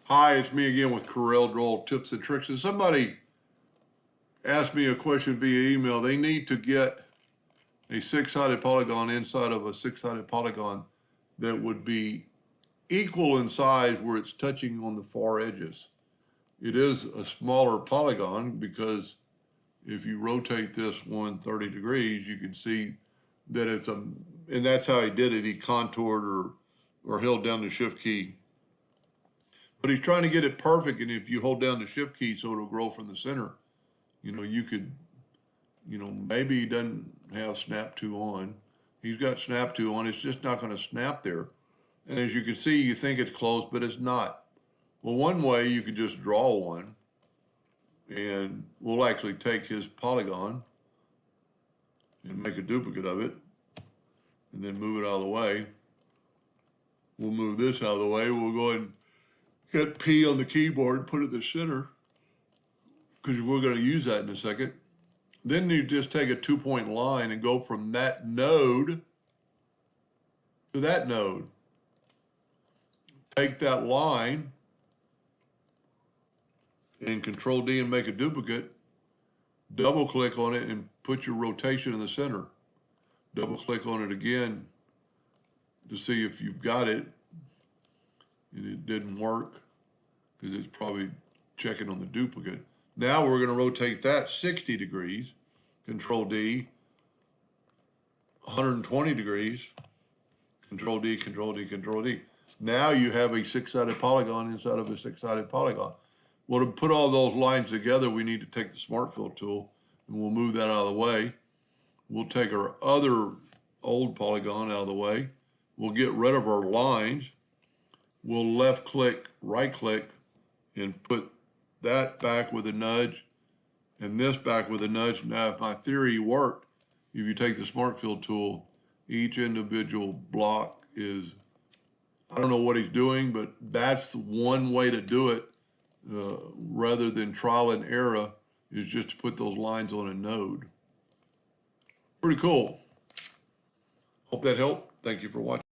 Hi, it's me again with Corel Draw tips and tricks. And somebody asked me a question via email. They need to get a six-sided polygon inside of a six-sided polygon that would be equal in size where it's touching on the far edges. It is a smaller polygon because if you rotate this 130 degrees, you can see that it's and that's how he did it. He contoured or held down the shift key. But he's trying to get it perfect, and if you hold down the shift key so it'll grow from the center, you could, maybe he doesn't have snap to on. He's got snap to on, it's just not gonna snap there. And as you can see, you think it's close, but it's not. Well, one way you could just draw one, and we'll actually take his polygon and make a duplicate of it, and then move it out of the way. We'll move this out of the way. We'll go ahead and hit P on the keyboard and put it in the center, because we're going to use that in a second. Then you just take a 2-point line and go from that node to that node. Take that line and Control D and make a duplicate. Double click on it and put your rotation in the center. Double click on it again to see if you've got it. And it didn't work because it's probably checking on the duplicate. Now we're going to rotate that 60 degrees, Control D, 120 degrees, Control D, Control D, Control D. Now you have a six-sided polygon inside of a six-sided polygon. Well, to put all those lines together, we need to take the Smart Fill tool, and we'll move that out of the way. We'll take our other old polygon out of the way. We'll get rid of our lines. We'll left-click, right-click, and put that back with a nudge and this back with a nudge. Now, if my theory worked, if you take the Smart Fill tool, each individual block is, I don't know what he's doing, but that's one way to do it rather than trial and error, is just to put those lines on a node. Pretty cool. Hope that helped. Thank you for watching.